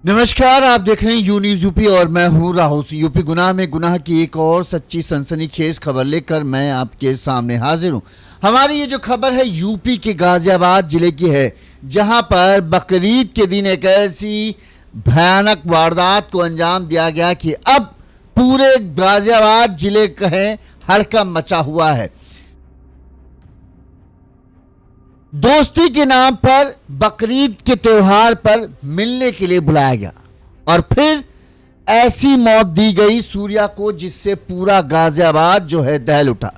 नमस्कार, आप देख रहे हैं यू न्यूज यूपी और मैं हूं राहुल सिंह। यूपी गुनाह में गुनाह की एक और सच्ची सनसनीखेज खबर लेकर मैं आपके सामने हाजिर हूं। हमारी ये जो खबर है यूपी के गाजियाबाद जिले की है, जहां पर बकरीद के दिन एक ऐसी भयानक वारदात को अंजाम दिया गया कि अब पूरे गाजियाबाद जिले कहें हड़कंप मचा हुआ है। दोस्ती के नाम पर बकरीद के त्योहार पर मिलने के लिए बुलाया गया और फिर ऐसी मौत दी गई सूर्या को, जिससे पूरा गाजियाबाद जो है दहल उठा।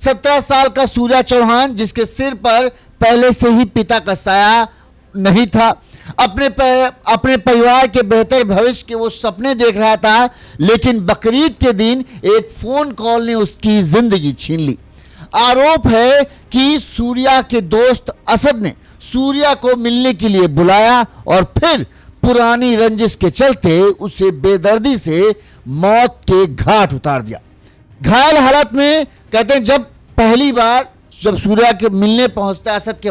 17 साल का सूर्या चौहान, जिसके सिर पर पहले से ही पिता का साया नहीं था, अपने परिवार के बेहतर भविष्य के वो सपने देख रहा था, लेकिन बकरीद के दिन एक फोन कॉल ने उसकी जिंदगी छीन ली। आरोप है कि सूर्या के दोस्त असद ने सूर्या को मिलने के लिए बुलाया और फिर पुरानी रंजिश के चलते उसे बेदर्दी से मौत के घाट उतार दिया। घायल हालत में कहते हैं पहली बार जब सूर्या के मिलने पहुंचता है असद के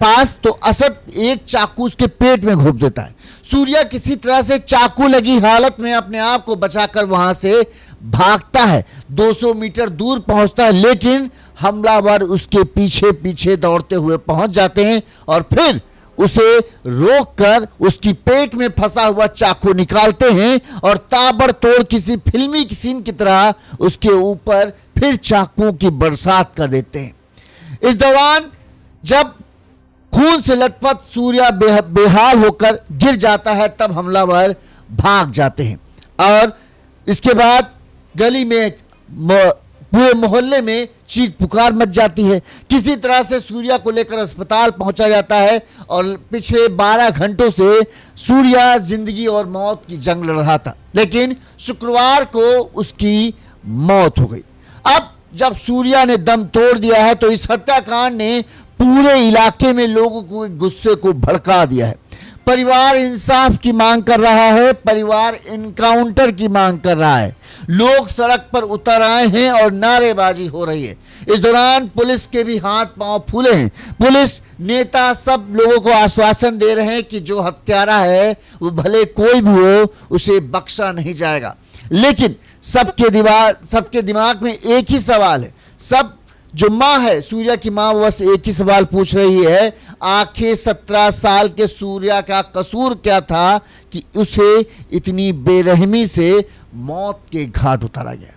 पास, तो असद एक चाकू उसके पेट में घोंप देता है। सूर्या किसी तरह से चाकू लगी हालत में अपने आप को बचाकर वहां से भागता है, 200 मीटर दूर पहुंचता है, लेकिन हमलावर उसके पीछे पीछे दौड़ते हुए पहुंच जाते हैं और फिर उसे रोककर उसकी पेट में फंसा हुआ चाकू निकालते हैं और ताबड़तोड़ किसी फिल्मी सीन की तरह उसके ऊपर फिर चाकुओं की बरसात कर देते हैं। इस दौरान जब खून से लथपथ सूर्या बेहाल होकर गिर जाता है, तब हमलावर भाग जाते हैं और इसके बाद गली में पूरे मोहल्ले में चीख पुकार मच जाती है। किसी तरह से सूर्या को लेकर अस्पताल पहुंचा जाता है और पिछले 12 घंटों से सूर्या जिंदगी और मौत की जंग लड़ रहा था, लेकिन शुक्रवार को उसकी मौत हो गई। अब जब सूर्या ने दम तोड़ दिया है, तो इस हत्याकांड ने पूरे इलाके में लोगों को गुस्से को भड़का दिया है। परिवार इंसाफ की मांग कर रहा है, परिवार इनकाउंटर की मांग कर रहा है, लोग सड़क पर उतर आए हैं और नारेबाजी हो रही है। इस दौरान पुलिस के भी हाथ पांव फूले हैं। पुलिस नेता सब लोगों को आश्वासन दे रहे हैं कि जो हत्यारा है वो भले कोई भी हो, उसे बख्शा नहीं जाएगा। लेकिन सबके दिमाग में एक ही सवाल है। सब जो माँ है, सूर्या की माँ, बस एक ही सवाल पूछ रही है, आखिर 17 साल के सूर्या का कसूर क्या था कि उसे इतनी बेरहमी से मौत के घाट उतारा गया।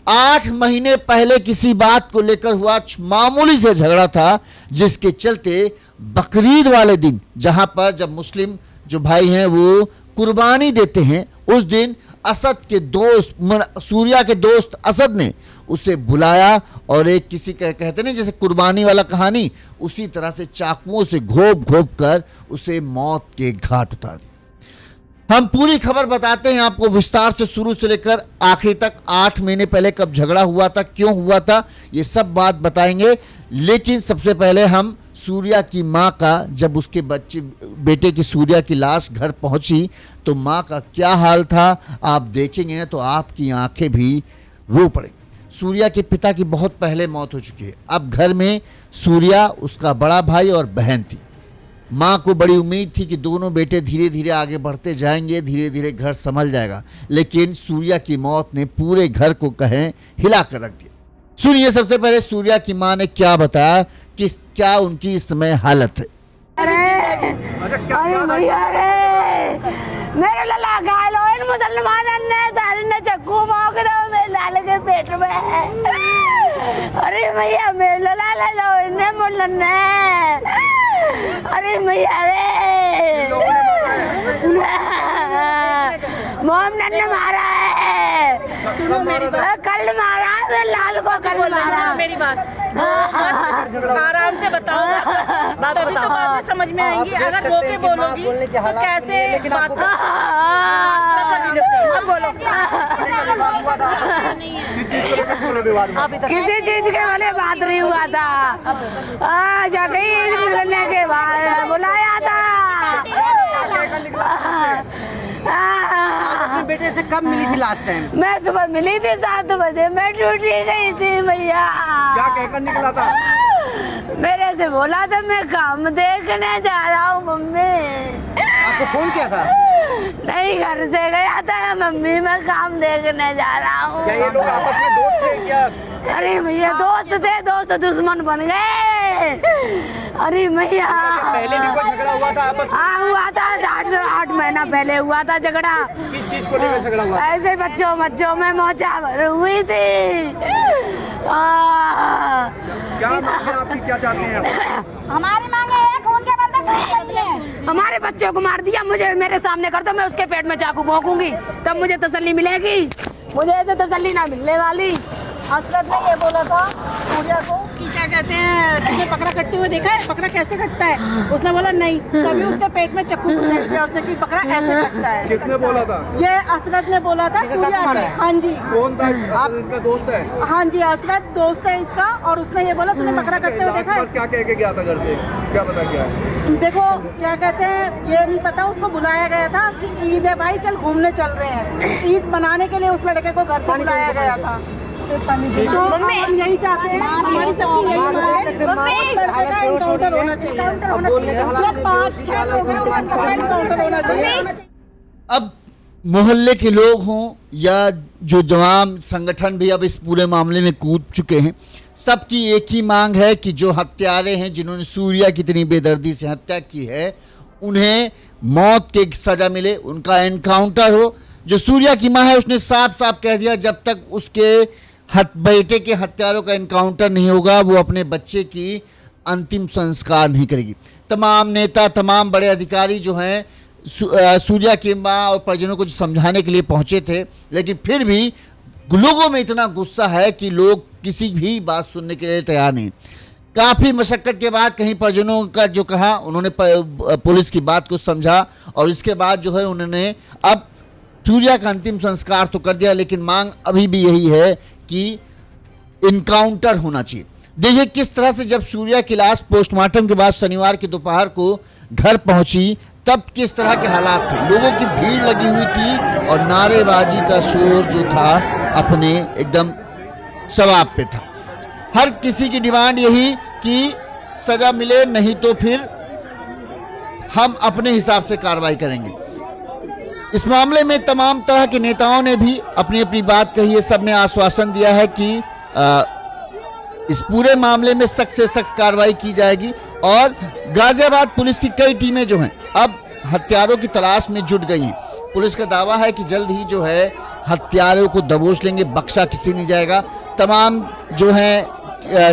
8 महीने पहले किसी बात को लेकर हुआ मामूली से झगड़ा था, जिसके चलते बकरीद वाले दिन, जहां पर जब मुस्लिम जो भाई हैं वो कुर्बानी देते हैं, उस दिन असद के दोस्त, सूर्या के दोस्त असद ने उसे बुलाया और एक किसी कहते नहीं जैसे कुर्बानी वाला कहानी, उसी तरह से चाकुओं से घोप कर उसे मौत के घाट उतार दिया। हम पूरी खबर बताते हैं आपको विस्तार से, शुरू से लेकर आखिर तक। 8 महीने पहले कब झगड़ा हुआ था, क्यों हुआ था, ये सब बात बताएंगे। लेकिन सबसे पहले हम सूर्या की माँ का, जब उसके बेटे की सूर्या की लाश घर पहुंची तो माँ का क्या हाल था आप देखेंगे ना, तो आपकी आंखें भी रो पड़ेंगी। सूर्या के पिता की बहुत पहले मौत हो चुकी है। अब घर में सूर्या, उसका बड़ा भाई और बहन थी। माँ को बड़ी उम्मीद थी कि दोनों बेटे धीरे धीरे आगे बढ़ते जाएंगे, धीरे धीरे घर संभल जाएगा, लेकिन सूर्या की मौत ने पूरे घर को हिला कर रख दिया। सुनिए सबसे पहले सूर्या की माँ ने क्या बताया कि क्या उनकी इस समय हालत है। मेरे लला घायल हो, इन मुसलमानों ने सारे ने चक्कू मार के मेरे लाल के पेट में। अरे भैया मेरे लला ले लो, इन्हें मुल्लन ने, अरे भैया रे मोहम्मद ने मारा है, कल मारा है, मेरे लाल को कल मारा। मेरी बात आराम से बताओ, तभी तो बातें समझ में आएंगी। अगर रोके बोलोगी तो कैसे बात किसी चीज के वाले बात नहीं हुआ था। मिलने के बाद बुलाया था। अपने बेटे से कब मिली थी लास्ट टाइम? मैं सुबह मिली थी 7 बजे, मैं ड्यूटी गई थी भैया। क्या कहकर निकला था? मेरे से बोला था मैं काम देखने जा रहा हूँ मम्मी। आपको फोन किया था? नहीं, घर से गया था, मम्मी मैं काम देखने जा रहा हूँ। क्या ये लोग आपस में दोस्त थे क्या? अरे भैया दोस्त थे, दोस्त दुश्मन बन गए। अरे भैया पहले भी कोई झगड़ा हुआ था आपस में? हाँ हुआ था, 8 महीना पहले हुआ था झगड़ा। किस चीज को लेकर झगड़ा हुआ? ऐसे बच्चों में मोचा भर हुई थी। क्या मांगे आपकी, क्या चाहते हैं आप? हमारी मांगे है खून के बंदे हमारे बच्चों को मार दिया, मुझे मेरे सामने कर दो, मैं उसके पेट में चाकू भोंकूंगी, तब मुझे तसल्ली मिलेगी। मुझे ऐसे तसल्ली ना मिलने वाली। असद ने ये बोला था सूर्या को कि क्या कहते हैं, तुमने बकरा कटते हुए देखा है, बकरा कैसे कटता है? उसने बोला नहीं, तभी उसके पेट में चक्कू घुस गया उसने कि बकरा ऐसे कटता है। किसने बोला था? ये असद ने बोला था सूर्या ने। हाँ जी। कौन था? आप इनका दोस्त है? हाँ जी, असद दोस्त है इसका, और उसने ये बोला तुमने बकरा कटते हुए देखा है? क्या कह के गया था घर से, क्या पता क्या? देखो क्या कहते हैं, ये नहीं पता, उसको बुलाया गया था कि ईद है भाई, चल घूमने चल रहे हैं। ईद मनाने के लिए उस लड़के को घर से बुलाया गया था। तो हम यही चाहते हैं, हमारी सबकी यही मांग है, लड़के का एनकाउंटर होना चाहिए। मतलब 5-6 लोगों का एनकाउंटर होना चाहिए। अब मोहल्ले के लोग हों या जो जवान संगठन भी अब इस पूरे मामले में कूद चुके हैं, सबकी एक ही मांग है कि जो हत्यारे हैं, जिन्होंने सूर्या की इतनी बेदर्दी से हत्या की है, उन्हें मौत की सजा मिले, उनका एनकाउंटर हो। जो सूर्या की मां है उसने साफ साफ कह दिया जब तक उसके बेटे के हत्यारों का एनकाउंटर नहीं होगा वो अपने बच्चे की अंतिम संस्कार नहीं करेगी। तमाम नेता, तमाम बड़े अधिकारी जो हैं सूर्या की मां और परिजनों को समझाने के लिए पहुंचे थे, लेकिन फिर भी लोगों में इतना गुस्सा है कि लोग किसी भी बात सुनने के लिए तैयार नहीं। काफ़ी मशक्क़त के बाद कहीं परिजनों का जो कहा, उन्होंने पुलिस की बात को समझा और इसके बाद जो है उन्होंने अब सूर्या का अंतिम संस्कार तो कर दिया, लेकिन मांग अभी भी यही है कि इनकाउंटर होना चाहिए। देखिए किस तरह से जब सूर्या की लाश पोस्टमार्टम के बाद शनिवार की दोपहर को घर पहुंची, तब किस तरह के हालात थे। लोगों की भीड़ लगी हुई थी और नारेबाजी का शोर जो था अपने एकदम शवाब पे था। हर किसी की डिमांड यही कि सजा मिले, नहीं तो फिर हम अपने हिसाब से कार्रवाई करेंगे। इस मामले में तमाम तरह के नेताओं ने भी अपनी अपनी बात कही है। सबने आश्वासन दिया है कि इस पूरे मामले में सख्त से सख्त कार्रवाई की जाएगी और गाजियाबाद पुलिस की कई टीमें जो हैं अब हत्यारों की तलाश में जुट गई हैं। पुलिस का दावा है कि जल्द ही जो है हत्यारों को दबोच लेंगे, बख्शा किसी नहीं जाएगा। तमाम जो है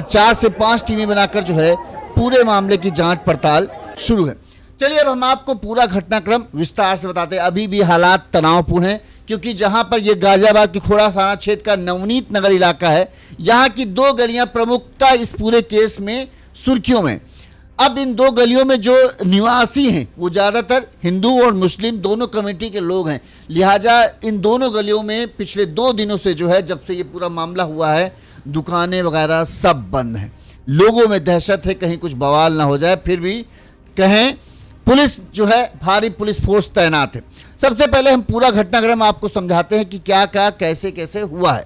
4 से 5 टीमें बनाकर जो है पूरे मामले की जांच पड़ताल शुरू है। चलिए अब हम आपको पूरा घटनाक्रम विस्तार से बताते हैं। अभी भी हालात तनावपूर्ण हैं क्योंकि जहां पर यह गाजियाबाद के खोड़ा थाना क्षेत्र का नवनीत नगर इलाका है, यहां की 2 गलियां प्रमुखता इस पूरे केस में सुर्खियों में। अब इन 2 गलियों में जो निवासी हैं वो ज़्यादातर हिंदू और मुस्लिम दोनों कम्युनिटी के लोग हैं, लिहाजा इन दोनों गलियों में पिछले 2 दिनों से जो है, जब से ये पूरा मामला हुआ है, दुकानें वगैरह सब बंद हैं। लोगों में दहशत है कहीं कुछ बवाल ना हो जाए, फिर भी कहें पुलिस जो है भारी पुलिस फोर्स तैनात है। सबसे पहले हम पूरा घटनाक्रम आपको समझाते हैं कि क्या क्या कैसे कैसे हुआ है।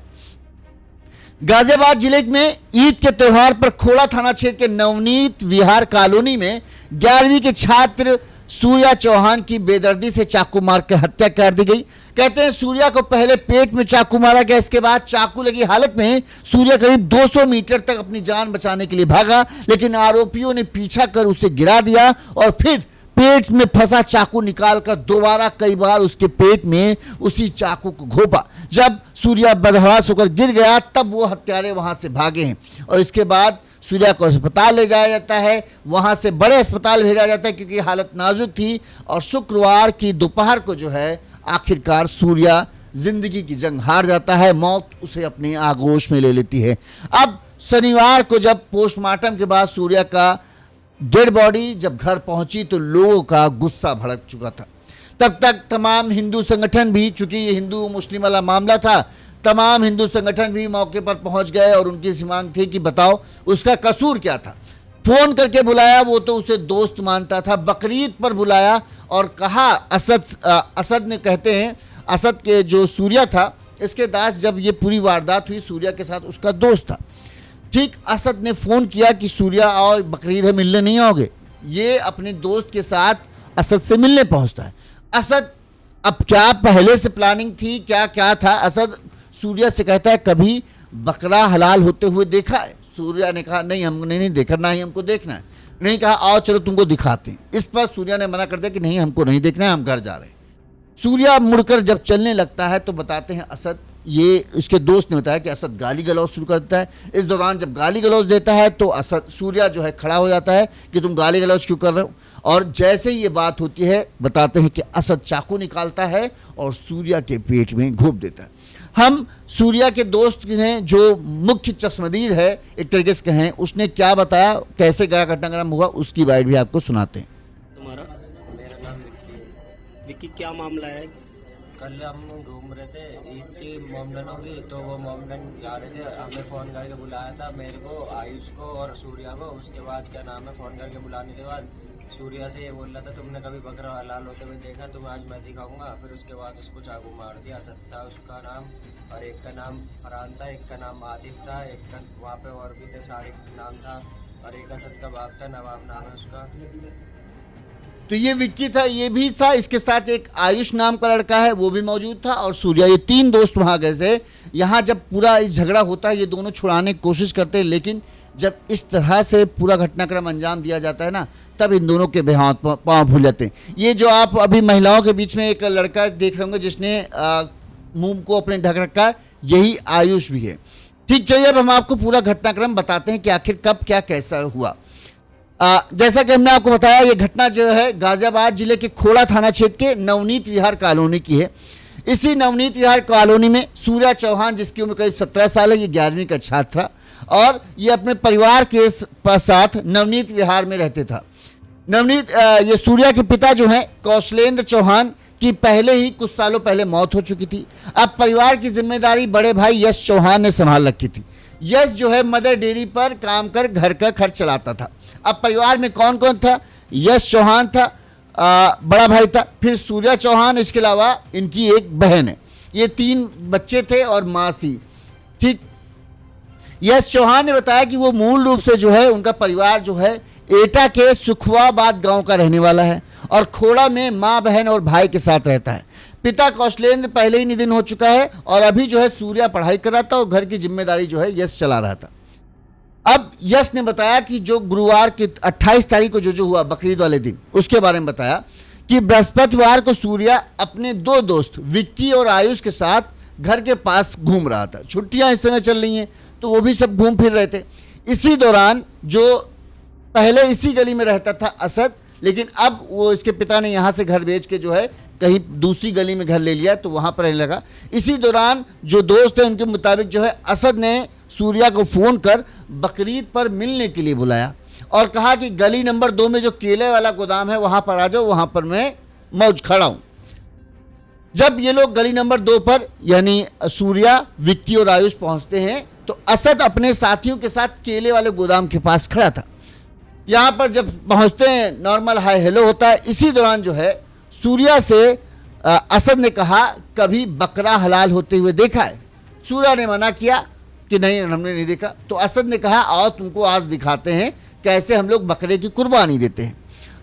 गाजियाबाद जिले में ईद के त्यौहार पर खोड़ा थाना क्षेत्र के नवनीत विहार कॉलोनी में 11वीं के छात्र सूर्या चौहान की बेदर्दी से चाकू मारकर हत्या कर दी गई। कहते हैं सूर्या को पहले पेट में चाकू मारा गया, इसके बाद चाकू लगी हालत में सूर्या करीब 200 मीटर तक अपनी जान बचाने के लिए भागा, लेकिन आरोपियों ने पीछा कर उसे गिरा दिया और फिर पेट में फंसा चाकू निकालकर दोबारा कई बार उसके पेट में उसी चाकू को घोंपा। जब सूर्या बदहवास होकर गिर गया तब वो हत्यारे वहां से भागे हैं और इसके बाद सूर्या को अस्पताल ले जाया जाता है, वहां से बड़े अस्पताल भेजा जाता है क्योंकि हालत नाजुक थी और शुक्रवार की दोपहर को जो है आखिरकार सूर्या जिंदगी की जंग हार जाता है, मौत उसे अपने आगोश में ले लेती है। अब शनिवार को जब पोस्टमार्टम के बाद सूर्या का डेड बॉडी जब घर पहुंची तो लोगों का गुस्सा भड़क चुका था। तब तक तमाम हिंदू संगठन भी, चूंकि ये हिंदू मुस्लिम वाला मामला था, तमाम हिंदू संगठन भी मौके पर पहुंच गए और उनकी मांग थी कि बताओ उसका कसूर क्या था। फोन करके बुलाया, वो तो उसे दोस्त मानता था, बकरीद पर बुलाया और कहा असद ने, कहते हैं असद के जो सूर्या था इसके दास, जब ये पूरी वारदात हुई सूर्या के साथ उसका दोस्त था। ठीक असद ने फ़ोन किया कि सूर्या और बकरीद है, मिलने नहीं आओगे। ये अपने दोस्त के साथ असद से मिलने पहुंचता है। असद, अब क्या पहले से प्लानिंग थी, क्या क्या था? असद सूर्या से कहता है कभी बकरा हलाल होते हुए देखा है? सूर्या ने कहा नहीं, हमने नहीं देखा, ना ही हमको देखना है। नहीं कहा आओ चलो तुमको दिखाते हैं। इस पर सूर्या ने मना कर दिया कि नहीं हमको नहीं देखना है, हम घर जा रहे हैं। सूर्या मुड़कर जब चलने लगता है तो बताते हैं असद, ये इसके दोस्त ने बताया कि असद गाली गलौज शुरू कर देता है। इस दौरान जब गाली गलौज देता है तो असद, सूर्या जो है खड़ा हो जाता है कि तुम गाली गलौज क्यों कर रहे हो। और जैसे ही ये बात होती है बताते हैं कि असद चाकू निकालता है और सूर्या के पेट में घोंप देता है। हम सूर्या के दोस्त हैं जो मुख्य चश्मदीद है एक तरीके से कहें, उसने क्या बताया, कैसे गया घटनाक्रम हुआ, उसकी बाइट भी आपको सुनाते हैं। तुम्हारा? मेरा नाम विक्की है। विक्की, क्या मामला है? कल हम घूम रहे थे, ईद की मोमडन होगी तो वो मोमडन जा रहे थे, हमें फ़ोन करके बुलाया था मेरे को, आयुष को और सूर्या को। उसके बाद क्या नाम है, फ़ोन करके बुलाने के बाद सूर्या से ये बोल रहा था तुमने कभी बकरा हलाल होते हुए देखा, तुम्हें आज मैं दिखाऊंगा। फिर उसके बाद उसको चाकू मार दिया। असद था उसका नाम, और एक का नाम फरहान था, एक का नाम आतिफ था, एक का वहाँ पे और भी थे, सारिक नाम था, और एक असद का बाप था, नवाब नाम है उसका। तो ये विक्की था, ये भी था, इसके साथ एक आयुष नाम का लड़का है वो भी मौजूद था, और सूर्या, ये 3 दोस्त वहां गए थे। यहाँ जब पूरा इस झगड़ा होता है ये दोनों छुड़ाने की कोशिश करते हैं, लेकिन जब इस तरह से पूरा घटनाक्रम अंजाम दिया जाता है ना, तब इन दोनों के बेहाथ पाँव भूल जाते हैं। ये जो आप अभी महिलाओं के बीच में एक लड़का देख रहे होंगे जिसने मुंह को अपने ढक रखा है, यही आयुष भी है। ठीक, चलिए अब हम आपको पूरा घटनाक्रम बताते हैं कि आखिर कब क्या कैसा हुआ। जैसा कि हमने आपको बताया, ये घटना जो है गाजियाबाद जिले के खोड़ा थाना क्षेत्र के नवनीत विहार कॉलोनी की है। इसी नवनीत विहार कॉलोनी में सूर्या चौहान, जिसकी उम्र करीब 17 साल है, ये 11वीं का छात्र था और ये अपने परिवार के साथ नवनीत विहार में रहते था। नवनीत, ये सूर्या के पिता जो हैं कौशलेंद्र चौहान की पहले ही कुछ सालों पहले मौत हो चुकी थी। अब परिवार की जिम्मेदारी बड़े भाई यश चौहान ने संभाल रखी थी। यश जो है मदर डेयरी पर काम कर घर का खर्च चलाता था। अब परिवार में कौन कौन था? यश चौहान था, बड़ा भाई था, फिर सूर्या चौहान, इसके अलावा इनकी एक बहन है। ये 3 बच्चे थे और माँ थी। ठीक, यश चौहान ने बताया कि वो मूल रूप से जो है उनका परिवार जो है एटा के सुखवाबाद गांव का रहने वाला है और खोड़ा में माँ, बहन और भाई के साथ रहता है। पिता कौशलेंद्र पहले ही निधन हो चुका है और अभी जो है सूर्या पढ़ाई कर रहा था और घर की जिम्मेदारी जो है यश चला रहा था। अब यश ने बताया कि जो गुरुवार की 28 तारीख को जो हुआ बकरीद वाले दिन, उसके बारे में बताया कि बृहस्पतिवार को सूर्या अपने 2 दोस्त विक्की और आयुष के साथ घर के पास घूम रहा था। छुट्टियां इस समय चल रही हैं तो वो भी सब घूम फिर रहे थे। इसी दौरान जो पहले इसी गली में रहता था असद, लेकिन अब वो इसके पिता ने यहाँ से घर बेच के जो है कहीं दूसरी गली में घर ले लिया तो वहाँ पर रहने लगा। इसी दौरान जो दोस्त है उनके मुताबिक जो है असद ने सूर्या को फ़ोन कर बकरीद पर मिलने के लिए बुलाया और कहा कि गली नंबर 2 में जो केले वाला गोदाम है वहाँ पर आ जाओ, वहाँ पर मैं मौज खड़ा हूँ। जब ये लोग गली नंबर 2 पर यानी सूर्या, विक्की और आयुष पहुँचते हैं तो असद अपने साथियों के साथ केले वाले गोदाम के पास खड़ा था। यहाँ पर जब पहुँचते हैं नॉर्मल हाय हेलो होता है। इसी दौरान जो है सूर्या से असद ने कहा कभी बकरा हलाल होते हुए देखा है? सूर्या ने मना किया कि नहीं, हमने नहीं देखा। तो असद ने कहा आओ तुमको आज दिखाते हैं कैसे हम लोग बकरे की कुर्बानी देते हैं।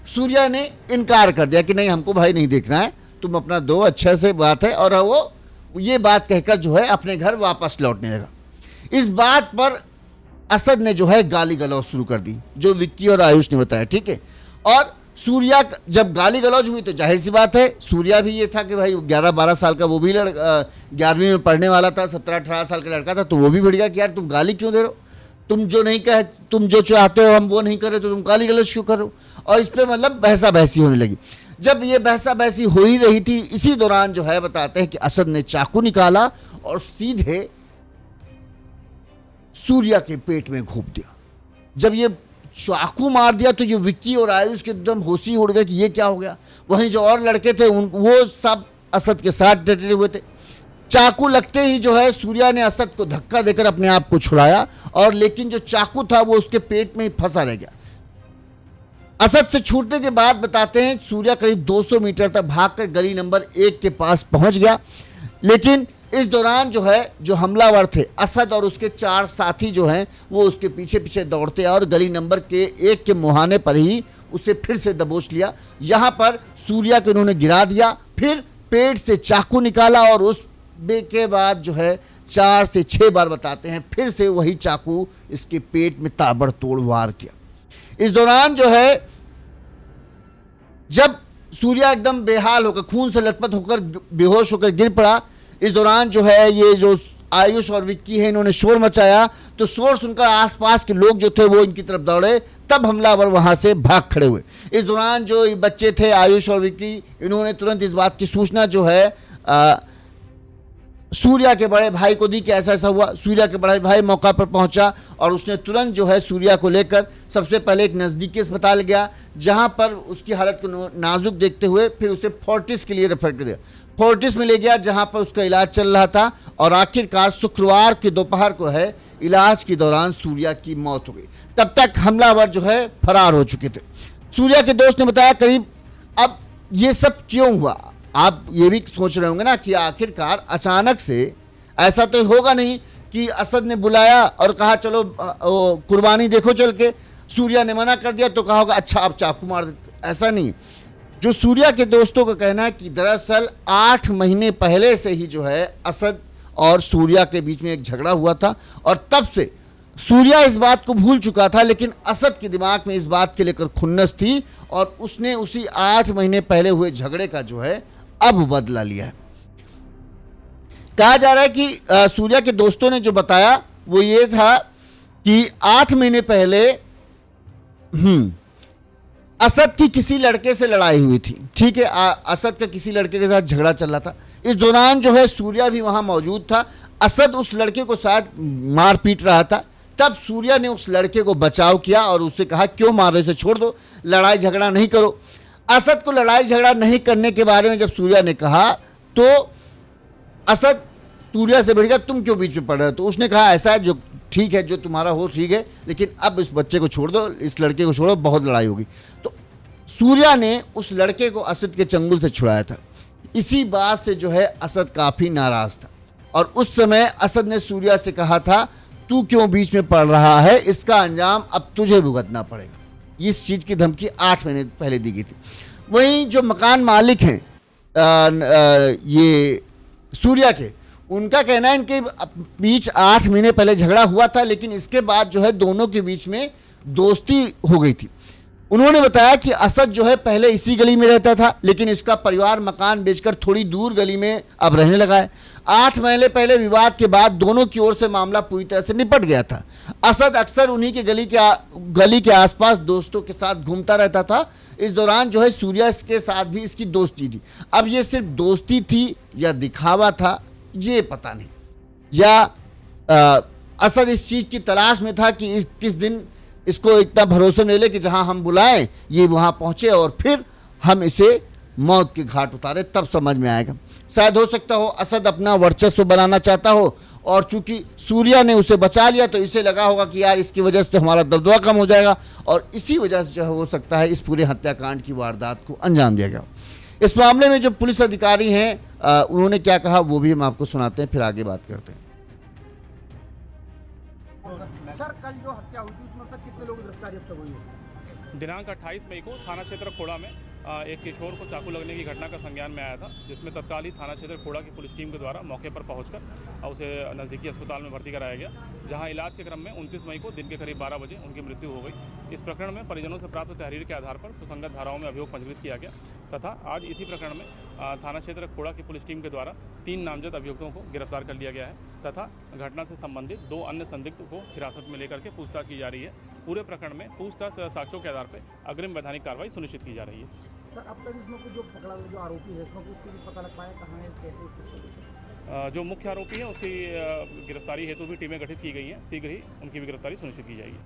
सूर्या ने इनकार कर दिया कि नहीं हमको भाई नहीं देखना है, तुम अपना दो, अच्छा से बात है। और वो ये बात कहकर जो है अपने घर वापस लौटने लगा। इस बात पर असद ने जो है गाली गलौज शुरू कर दी, जो विक्की और आयुष ने बताया। ठीक है, और सूर्या जब गाली गलौज हुई तो जाहिर सी बात है सूर्या भी ये था कि भाई 11-12 साल का वो भी 11वीं में पढ़ने वाला था, 17-18 साल का लड़का था, तो वो भी बढ़ गया कि यार तुम गाली क्यों दे रहे हो, तुम जो नहीं कहे, तुम जो चाहते हो हम वो नहीं कर रहे तो तुम गाली गलौज क्यों कर रहे हो। और इस पर मतलब बहसा बहसी होने लगी। जब ये बहसा बहसी हो ही रही थी, इसी दौरान जो है बताते हैं कि असद ने चाकू निकाला और सीधे सूर्या के पेट में घोंप दिया। जब ये चाकू मार दिया तो ये विक्की और आयुष के एकदम होशी उड़ गए कि ये क्या हो गया। वहीं जो और लड़के थे वो सब असद के साथ डटे हुए थे। चाकू लगते ही जो है सूर्या ने असद को धक्का देकर अपने आप को छुड़ाया और लेकिन जो चाकू था वो उसके पेट में ही फंसा रह गया। असद से छूटने के बाद बताते हैं सूर्या करीब 200 मीटर तक भागकर गली नंबर 1 के पास पहुंच गया। लेकिन इस दौरान जो है जो हमलावर थे असद और उसके 4 साथी जो हैं वो उसके पीछे पीछे दौड़ते और गली नंबर 1 के मुहाने पर ही उसे फिर से दबोच लिया। यहाँ पर सूर्या को इन्होंने गिरा दिया, फिर पेट से चाकू निकाला और उस के बाद जो है 4 से 6 बार बताते हैं फिर से वही चाकू इसके पेट में ताबड़तोड़ वार किया। इस दौरान जो है जब सूर्या एकदम बेहाल होकर खून से लथपथ होकर बेहोश होकर गिर पड़ा, इस दौरान जो है ये जो आयुष और विक्की है इन्होंने शोर मचाया, तो शोर सुनकर आसपास के लोग जो थे वो इनकी तरफ दौड़े, तब हमलावर वहां से भाग खड़े हुए। इस दौरान जो बच्चे थे आयुष और विक्की, इन्होंने तुरंत इस बात की सूचना जो है सूर्या के बड़े भाई को दी कि ऐसा ऐसा हुआ। सूर्या के बड़े भाई मौका पर पहुंचा और उसने तुरंत जो है सूर्या को लेकर सबसे पहले एक नज़दीकी अस्पताल गया, जहां पर उसकी हालत को नाजुक देखते हुए फिर उसे फोर्टिस के लिए रेफर कर दिया। फोर्टिस में ले गया जहां पर उसका इलाज चल रहा था और आखिरकार शुक्रवार की दोपहर को है इलाज के दौरान सूर्या की मौत हो गई। तब तक हमलावर जो है फरार हो चुके थे। सूर्या के दोस्त ने बताया करीब अब ये सब क्यों हुआ। आप ये भी सोच रहे होंगे ना कि आखिरकार अचानक से ऐसा तो होगा नहीं कि असद ने बुलाया और कहा चलो कुर्बानी देखो चल के, सूर्या ने मना कर दिया तो कहा होगा अच्छा आप चाकू मार देते। ऐसा नहीं। जो सूर्या के दोस्तों का कहना है कि दरअसल 8 महीने पहले से ही जो है असद और सूर्या के बीच में एक झगड़ा हुआ था और तब से सूर्या इस बात को भूल चुका था, लेकिन असद के दिमाग में इस बात के लेकर खुन्नस थी और उसने उसी 8 महीने पहले हुए झगड़े का जो है अब बदला लिया है। कहा जा रहा है कि सूर्या के दोस्तों ने जो बताया वो ये था कि 8 महीने पहले असद की किसी लड़के से लड़ाई हुई थी। ठीक है, असद का किसी लड़के के साथ झगड़ा चल रहा था। इस दौरान जो है सूर्या भी वहां मौजूद था। असद उस लड़के को शायद मार पीट रहा था, तब सूर्या ने उस लड़के को बचाव किया और उससे कहा क्यों मार रहे हो, इसे छोड़ दो, लड़ाई झगड़ा नहीं करो। असद को लड़ाई झगड़ा नहीं करने के बारे में जब सूर्या ने कहा तो असद सूर्या से बढ़ गया, तुम क्यों बीच में पड़ रहे हो। तो उसने कहा ऐसा है, जो ठीक है जो तुम्हारा हो ठीक है, लेकिन अब इस बच्चे को छोड़ दो, इस लड़के को छोड़ो, बहुत लड़ाई होगी। तो सूर्या ने उस लड़के को असद के चंगुल से छुड़ाया था। इसी बात से जो है असद काफ़ी नाराज़ था और उस समय असद ने सूर्या से कहा था तू क्यों बीच में पड़ रहा है, इसका अंजाम अब तुझे भुगतना पड़ेगा। इस चीज़ की धमकी 8 महीने पहले दी गई थी। वहीं जो मकान मालिक हैं ये सूर्या के, उनका कहना है इनके बीच 8 महीने पहले झगड़ा हुआ था, लेकिन इसके बाद जो है दोनों के बीच में दोस्ती हो गई थी। उन्होंने बताया कि असद जो है पहले इसी गली में रहता था, लेकिन इसका परिवार मकान बेचकर थोड़ी दूर गली में अब रहने लगा है। 8 महीने पहले विवाद के बाद दोनों की ओर से मामला पूरी तरह से निपट गया था। असद अक्सर उन्हीं के गली के आसपास दोस्तों के साथ घूमता रहता था। इस दौरान जो है सूर्या के साथ भी इसकी दोस्ती थी। अब ये सिर्फ दोस्ती थी या दिखावा था ये पता नहीं, या असद इस चीज़ की तलाश में था कि किस दिन इसको इतना भरोसे मिले कि जहां हम बुलाएं ये वहां पहुंचे और फिर हम इसे मौत के घाट उतारे, तब समझ में आएगा। शायद हो सकता हो असद अपना वर्चस्व बनाना चाहता हो और चूंकि सूर्या ने उसे बचा लिया तो इसे लगा होगा कि यार इसकी वजह से हमारा दबदबा कम हो जाएगा और इसी वजह से जो हो सकता है इस पूरे हत्याकांड की वारदात को अंजाम दिया गया। इस मामले में जो पुलिस अधिकारी हैं उन्होंने क्या कहा वो भी हम आपको सुनाते हैं, फिर आगे बात करते हैं। सर कल जो हत्या हुई थी उसमें तक कितने लोग गिरफ्तारी अब तक हुई है? दिनांक 28 मई को थाना क्षेत्र खोड़ा में एक किशोर को चाकू लगने की घटना का संज्ञान में आया था, जिसमें तत्काल ही थाना क्षेत्र खोड़ा की पुलिस टीम के द्वारा मौके पर पहुंचकर उसे नज़दीकी अस्पताल में भर्ती कराया गया, जहां इलाज के क्रम में 29 मई को दिन के करीब 12 बजे उनकी मृत्यु हो गई। इस प्रकरण में परिजनों से प्राप्त तहरीर के आधार पर सुसंगत धाराओं में अभियोग पंजीकृत किया गया तथा आज इसी प्रकरण में थाना क्षेत्र खोड़ा की पुलिस टीम के द्वारा 3 नामजद अभियुक्तों को गिरफ्तार कर लिया गया है तथा घटना से संबंधित 2 अन्य संदिग्ध को हिरासत में लेकर के पूछताछ की जा रही है। पूरे प्रकरण में पूछताछ साक्ष्यों के आधार पर अग्रिम वैधानिक कार्रवाई सुनिश्चित की जा रही है। सर अब तक इसमें कुछ जो पकड़ा जो आरोपी है इसमें कुछ भी पता लग पाया कहाँ है कैसे? जो मुख्य आरोपी है उसकी गिरफ्तारी हेतु भी टीमें गठित की गई हैं, शीघ्र ही उनकी भी गिरफ्तारी सुनिश्चित की जाएगी।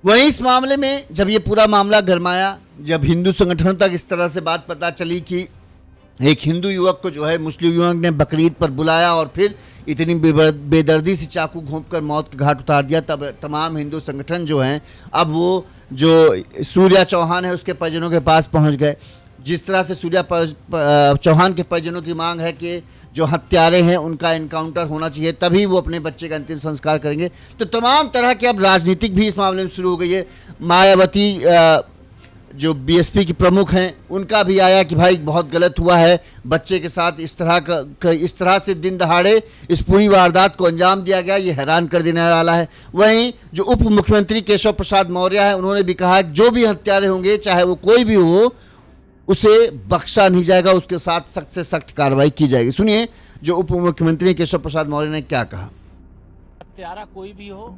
वहीं इस मामले में जब ये पूरा मामला गरमाया, जब हिंदू संगठनों तक इस तरह से बात पता चली कि एक हिंदू युवक को जो है मुस्लिम युवक ने बकरीद पर बुलाया और फिर इतनी बेदर्दी से चाकू घोंपकर मौत के घाट उतार दिया, तब तमाम हिंदू संगठन जो हैं अब वो जो सूर्या चौहान है उसके परिजनों के पास पहुंच गए। जिस तरह से सूर्या चौहान के परिजनों की मांग है कि जो हत्यारे हैं उनका इनकाउंटर होना चाहिए, तभी वो अपने बच्चे का अंतिम संस्कार करेंगे। तो तमाम तरह की अब राजनीतिक भी इस मामले में शुरू हो गई है। मायावती जो बीएसपी के प्रमुख हैं उनका भी आया कि भाई बहुत गलत हुआ है, बच्चे के साथ इस तरह से दिन दहाड़े इस पूरी वारदात को अंजाम दिया गया, ये हैरान कर देने वाला है। वहीं जो उप मुख्यमंत्री केशव प्रसाद मौर्य है उन्होंने भी कहा कि जो भी हत्यारे होंगे चाहे वो कोई भी हो उसे बख्शा नहीं जाएगा, उसके साथ सख्त से सख्त कार्रवाई की जाएगी। सुनिए जो उप मुख्यमंत्री केशव प्रसाद मौर्य ने क्या कहा। हत्यारा कोई भी हो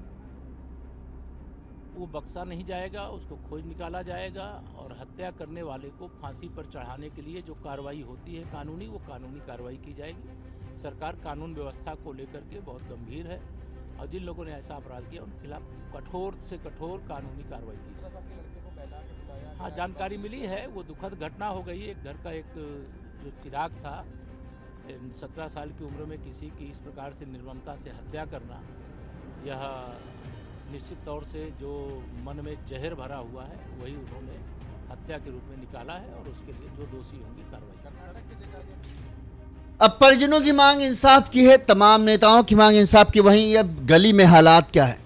वो बख्शा नहीं जाएगा, उसको खोज निकाला जाएगा और हत्या करने वाले को फांसी पर चढ़ाने के लिए जो कार्रवाई होती है कानूनी, वो कानूनी कार्रवाई की जाएगी। सरकार कानून व्यवस्था को लेकर के बहुत गंभीर है और जिन लोगों ने ऐसा अपराध किया उनके खिलाफ कठोर से कठोर कानूनी कार्रवाई की जाएगी। हाँ, जानकारी मिली है, वो दुखद घटना हो गई। एक घर का एक जो चिराग था, 17 साल की उम्र में किसी की इस प्रकार से निर्ममता से हत्या करना, यह निश्चित तौर से जो मन में जहर भरा हुआ है वही उन्होंने हत्या के रूप में निकाला है और उसके लिए जो दोषी होंगे कार्रवाई। अब परिजनों की मांग इंसाफ की है, तमाम नेताओं की मांग इंसाफ की। वहीं अब गली में हालात क्या है।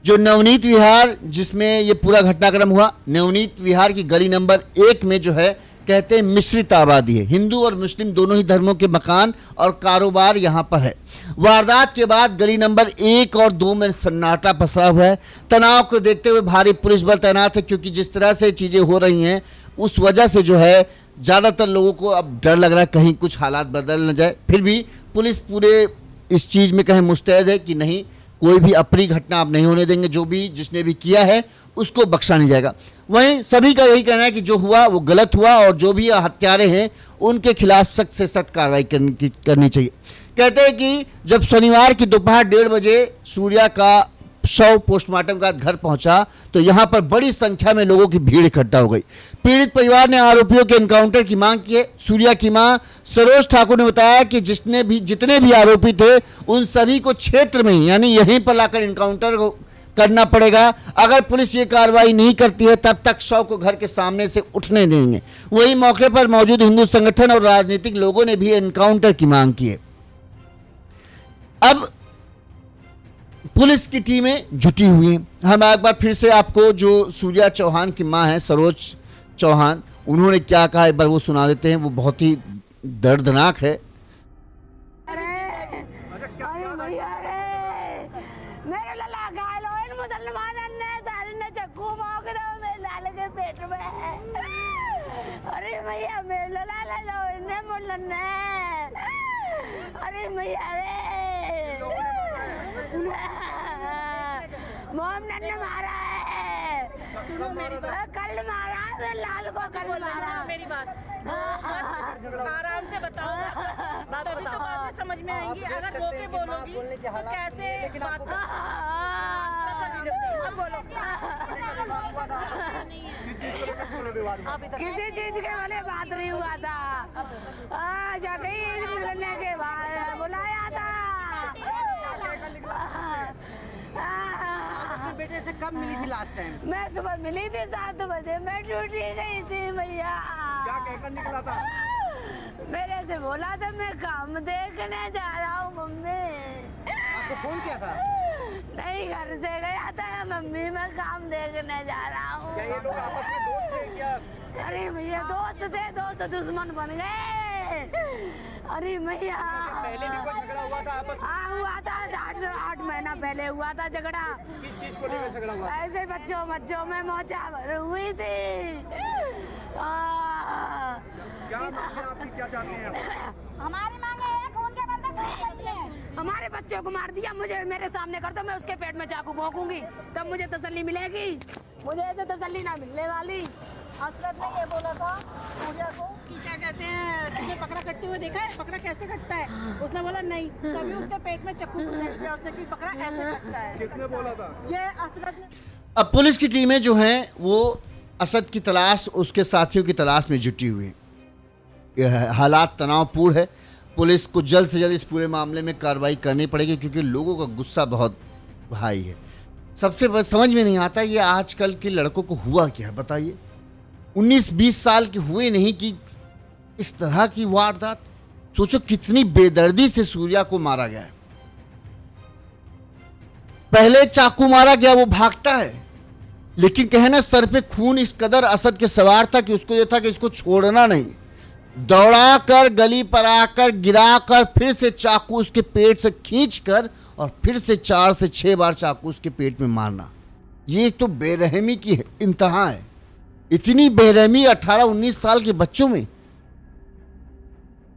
जो नवनीत विहार जिसमें ये पूरा घटनाक्रम हुआ, नवनीत विहार की गली नंबर 1 में जो है कहते हैं मिश्रित आबादी है, हिंदू और मुस्लिम दोनों ही धर्मों के मकान और कारोबार यहाँ पर है। वारदात के बाद गली नंबर 1 और 2 में सन्नाटा पसरा हुआ है। तनाव को देखते हुए भारी पुलिस बल तैनात है, क्योंकि जिस तरह से चीज़ें हो रही हैं उस वजह से जो है ज़्यादातर लोगों को अब डर लग रहा है कहीं कुछ हालात बदल न जाए। फिर भी पुलिस पूरे इस चीज़ में कहीं मुस्तैद है कि नहीं, कोई भी अप्रिय घटना आप नहीं होने देंगे, जो भी जिसने भी किया है उसको बख्शा नहीं जाएगा। वहीं सभी का यही कहना है कि जो हुआ वो गलत हुआ और जो भी हत्यारे हैं उनके खिलाफ सख्त से सख्त कार्रवाई करनी चाहिए। कहते हैं कि जब शनिवार की दोपहर 1:30 बजे सूर्या का शव पोस्टमार्टम का घर पहुंचा तो यहां पर बड़ी संख्या में लोगों की भीड़ इकट्ठा हो गई। पीड़ित परिवार ने आरोपियों के एनकाउंटर की मांग की है। सूर्या की मां सरोज ठाकुर ने बताया कि जितने भी आरोपी थे उन सभी को क्षेत्र में ही यानी यहीं पर लाकर एनकाउंटर करना पड़ेगा। अगर पुलिस ये कार्रवाई नहीं करती है तब तक शव को घर के सामने से उठने देंगे। वहीं मौके पर मौजूद हिंदू संगठन और राजनीतिक लोगों ने भी एनकाउंटर की मांग की है। अब पुलिस की टीमें जुटी हुई हैं। हम एक बार फिर से आपको जो सूर्या चौहान की मां है सरोज चौहान, उन्होंने क्या कहा एक बार वो सुना देते हैं। वो बहुत ही दर्दनाक है। मेरे लला घायल हो इन मुसलमानों ने सारे ने चक्कू मार के मेरे लाल के पेट में। अरे भैया मेरे लला ले लो इन्हें मुल्लन ने। अरे भैया रे मोहम्मद ने मारा है। सुनो मेरी बात, कल मारा है मेरे लाल को, कल मारा। मेरी बात आराम से बताओ, तभी तो बातें समझ में आएंगी। अगर रोके बोलोगी तो कैसे बात किसी चीज के वाले बात नहीं हुआ था। मिलने के बाद बुलाया था। बेटे से कब मिली थी लास्ट टाइम? मैं सुबह मिली थी 7 बजे, मैं ड्यूटी गई थी भैया। क्या कहकर निकला था? मेरे से बोला था मैं काम देखने जा रहा हूँ मम्मी। आपको फोन किया था? नहीं, घर से गया था मम्मी, मैं काम देखने जा रहा हूँ। क्या ये लोग आपस में दोस्त थे क्या? अरे भैया दोस्त थे, दोस्त दुश्मन बन गए। अरे भैया पहले भी कोई झगड़ा हुआ था आपस में? हाँ हुआ था, 8 महीना पहले हुआ था झगड़ा। किस चीज को लेकर झगड़ा हुआ? ऐसे बच्चों में मोचा भर हुई थी। क्या मांगे आपकी, क्या चाहते हैं आप? हमारी मांगे है खून के बंदे हमारे बच्चों को मार दिया, मुझे मेरे सामने कर दो, मैं उसके पेट में चाकू भोंकूंगी तब मुझे तसल्ली मिलेगी। मुझे ऐसे तसल्ली ना मिलने वाली। असरत ने ये बोला था सूर्या को कि क्या कहते हैं, तुमने बकरा कटते हुए देखा है? बकरा कैसे कटता है? उसने बोला नहीं, तभी उसके पेट में चक्कू घुस गया उसने कि बकरा ऐसे कटता है। किसने बोला था? ये असरत ने। अब पुलिस की टीमें जो हैं वो असद की तलाश, उसके साथियों की तलाश में जुटी हुई हैं। यह हालात तनावपूर्ण है। पुलिस को जल्द से जल्द इस पूरे मामले में कार्रवाई करनी पड़ेगी, क्योंकि लोगों का गुस्सा बहुत हाई है। सबसे बड़ा समझ में नहीं आता ये आजकल के लड़कों को हुआ क्या है, बताइए। 19-20 साल के हुए नहीं कि इस तरह की वारदात। सोचो कितनी बेदर्दी से सूर्या को मारा गया है। पहले चाकू मारा गया, वो भागता है, लेकिन कहे ना सर पे खून इस कदर असद के सवार था कि उसको ये था कि इसको छोड़ना नहीं, दौड़ा कर गली पर आकर गिराकर फिर से चाकू उसके पेट से खींचकर और फिर से 4 से 6 बार चाकू उसके पेट में मारना। ये तो बेरहमी की इंतहा है। इतनी बेरहमी 18-19 साल के बच्चों में,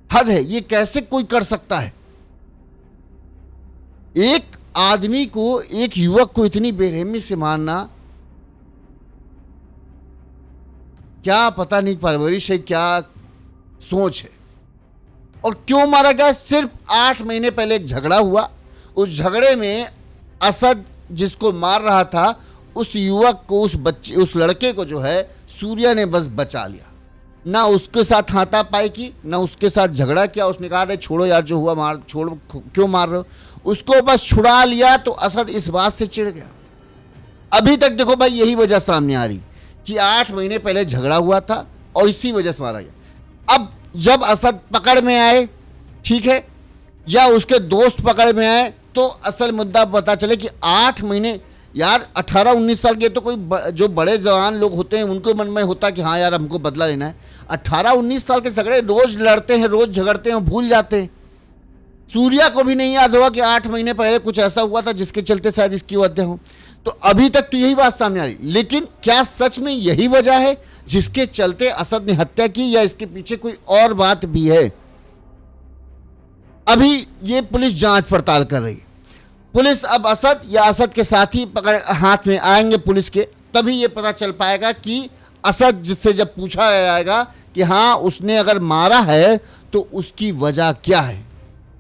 हद है। ये कैसे कोई कर सकता है? एक आदमी को, एक युवक को इतनी बेरहमी से मारना, क्या पता नहीं परवरिश है, क्या सोच है। और क्यों मारा गया? सिर्फ 8 महीने पहले एक झगड़ा हुआ, उस झगड़े में असद जिसको मार रहा था उस युवक को, उस लड़के को जो है सूर्या ने बस बचा लिया। ना उसके साथ हाथापाई की, ना उसके साथ झगड़ा किया। उसने कहा अरे छोड़ो यार, जो हुआ मार, छोड़ो, क्यों मार रहे हो? उसको बस छुड़ा लिया। तो असद इस बात से चिढ़ गया। अभी तक देखो भाई यही वजह सामने आ रही कि 8 महीने पहले झगड़ा हुआ था और इसी वजह से मारा गया। अब जब असद पकड़ में आए, ठीक है, या उसके दोस्त पकड़ में आए, तो असल मुद्दा पता चले कि 8 महीने, यार 18-19 साल के तो कोई जो बड़े जवान लोग होते हैं उनको मन में होता कि हाँ यार हमको बदला लेना है। 18-19 साल के झगड़े रोज लड़ते हैं, रोज झगड़ते हैं, भूल जाते हैं। सूर्या को भी नहीं याद होगा कि 8 महीने पहले कुछ ऐसा हुआ था जिसके चलते शायद इसकी वजह हो। तो अभी तक तो यही बात सामने आ रही, लेकिन क्या सच में यही वजह है जिसके चलते असद ने हत्या की, या इसके पीछे कोई और बात भी है? अभी ये पुलिस जांच पड़ताल कर रही है। पुलिस अब असद या असद के साथी पकड़ हाथ में आएंगे पुलिस के, तभी ये पता चल पाएगा कि असद जिससे जब पूछा जाएगा कि हाँ उसने अगर मारा है तो उसकी वजह क्या है।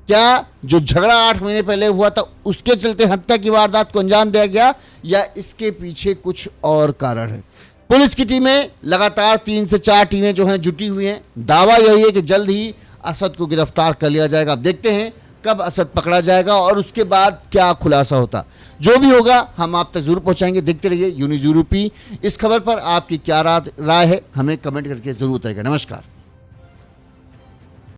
क्या जो झगड़ा 8 महीने पहले हुआ था उसके चलते हत्या की वारदात को अंजाम दिया गया, या इसके पीछे कुछ और कारण है? पुलिस की टीमें लगातार 3 से 4 टीमें जो हैं जुटी हुई हैं। दावा यही है कि जल्द ही असद को गिरफ्तार कर लिया जाएगा। अब देखते हैं कब असद पकड़ा जाएगा और उसके बाद क्या खुलासा होता। जो भी होगा हम आप तक जरूर पहुंचाएंगे। देखते रहिए यूनिज़ यूरोपी। इस खबर पर आपकी क्या राय है हमें कमेंट करके जरूर बताइएगा। नमस्कार।